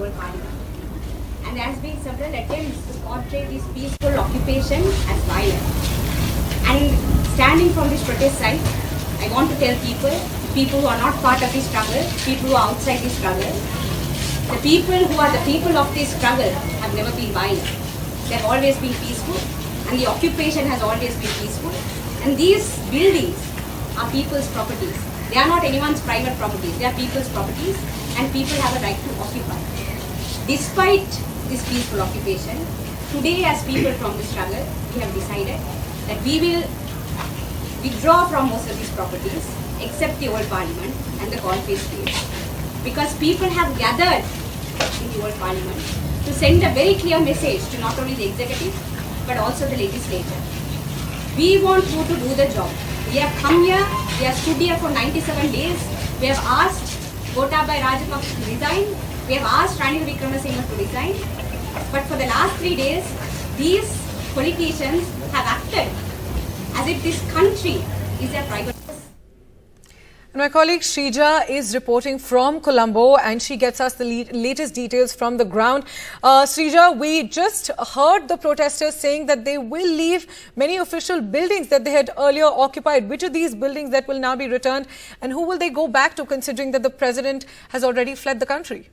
old parliament. And there has been several attempts to portray this peaceful occupation as violent. And standing from this protest site, I want to tell people who are not part of this struggle, people who are outside this struggle, the people who are the people of this struggle have never been violent. They have always been peaceful, and the occupation has always been peaceful. And these buildings are people's properties. They are not anyone's private properties. They are people's properties, and people have a right to occupy. Despite this peaceful occupation, today as people from the struggle, we have decided that we will withdraw from most of these properties, except the old parliament and the Golface place. Because people have gathered in the old parliament to send a very clear message to not only the executive, but also the legislature. We want you to do the job. We have come here, we have stood here for 97 days, we have asked Gotabaya Rajapaksa to resign, we have asked Ranil Wickremesinghe to resign, but for the last 3 days, these politicians have acted as if this country is their private. And my colleague Shrija is reporting from Colombo, and she gets us the latest details from the ground. Shrija, we just heard the protesters saying that they will leave many official buildings that they had earlier occupied. Which are these buildings that will now be returned, and who will they go back to, considering that the president has already fled the country?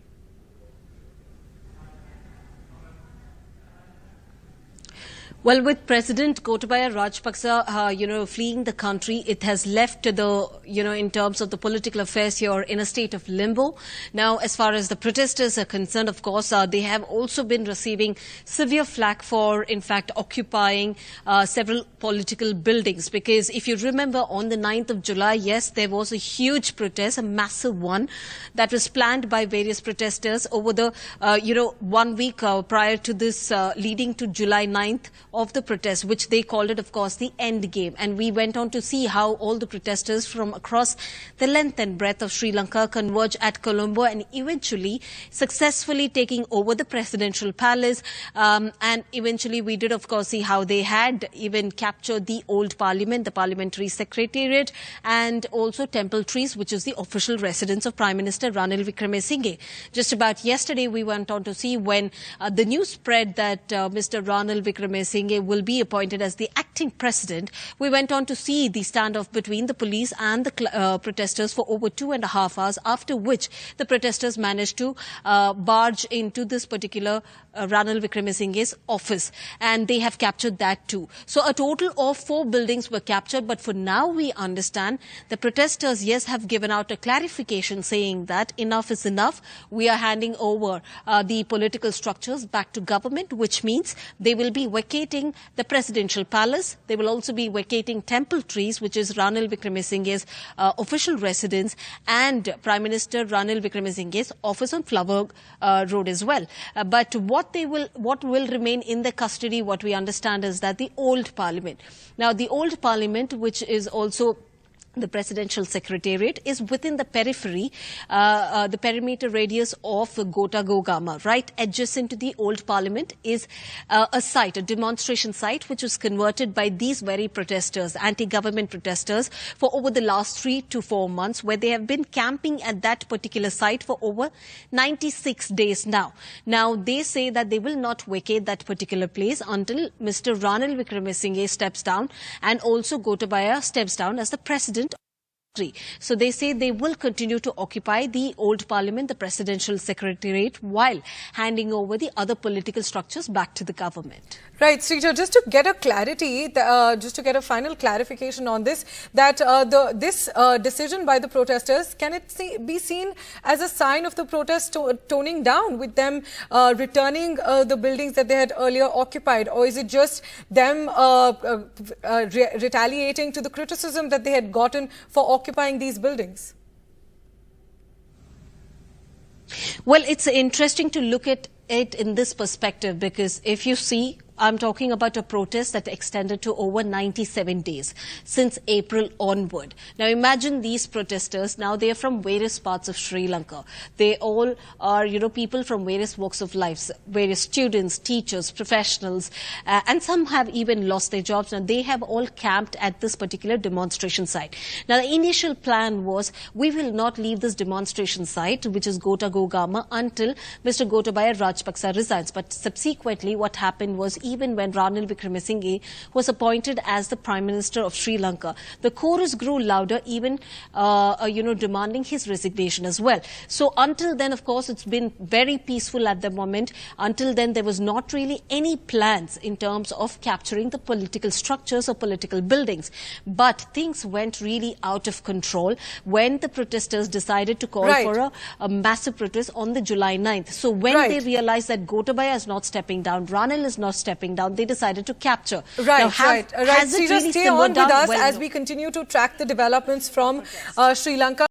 Well, with President Gotabaya Rajapaksa, fleeing the country, it has left the, in terms of the political affairs here, in a state of limbo. Now, as far as the protesters are concerned, of course, they have also been receiving severe flack for, in fact, occupying several political buildings. Because if you remember, on the 9th of July, yes, there was a huge protest, a massive one, that was planned by various protesters over the, 1 week prior to this, leading to July 9th. Of the protest, which they called it, of course, the end game. And we went on to see how all the protesters from across the length and breadth of Sri Lanka converge at Colombo and eventually successfully taking over the presidential palace. And eventually we did, of course, see how they had even captured the old parliament, the parliamentary secretariat, and also Temple Trees, which is the official residence of Prime Minister Ranil Wickremesinghe. Just about yesterday, we went on to see when the news spread that Mr. Ranil Wickremesinghe will be appointed as the acting president. We went on to see the standoff between the police and the protesters for over 2.5 hours, after which the protesters managed to barge into this particular Ranil Wickremesinghe's office, and they have captured that too. So a total of 4 buildings were captured, but for now we understand the protesters, yes, have given out a clarification saying that enough is enough. We are handing over the political structures back to government, which means they will be vacating the presidential palace. They will also be vacating Temple Trees, which is Ranil Wickremesinghe's official residence, and Prime Minister Ranil Wickremesinghe's office on Flower Road as well. But what will remain in their custody, what we understand is that the old parliament. Now, the old parliament, which is also the presidential secretariat, is within the periphery, the perimeter radius of Gota Gogama. Right adjacent to the old parliament is a site, a demonstration site, which was converted by these very protesters, anti-government protesters, for over the last 3 to 4 months, where they have been camping at that particular site for over 96 days now. Now, they say that they will not vacate that particular place until Mr. Ranil Wickremesinghe steps down, and also Gotabaya steps down as the president. So they say they will continue to occupy the old parliament, the presidential secretariat, while handing over the other political structures back to the government. Right, Srija, just to get a clarity, just to get a final clarification on this, that this decision by the protesters, can it be seen as a sign of the protest toning down, with them returning the buildings that they had earlier occupied, or is it just them retaliating to the criticism that they had gotten for occupying these buildings? Well, it's interesting to look at it in this perspective, because if you see, I'm talking about a protest that extended to over 97 days since April onward. Now imagine these protesters, now they are from various parts of Sri Lanka. They all are, people from various walks of life, various students, teachers, professionals, and some have even lost their jobs. Now they have all camped at this particular demonstration site. Now the initial plan was, we will not leave this demonstration site, which is Gota Gogama, until Mr. Gotabaya Rajapaksa resigns. But subsequently what happened was, even when Ranil Wickremesinghe was appointed as the Prime Minister of Sri Lanka, the chorus grew louder, even, demanding his resignation as well. So until then, of course, it's been very peaceful at the moment. Until then, there was not really any plans in terms of capturing the political structures or political buildings. But things went really out of control when the protesters decided to call for a massive protest on the July 9th. So when they realized that Gotabaya is not stepping down, Ranil is not stepping down, they decided to capture. Has it really stay on with us well, as we continue to track the developments from Sri Lanka.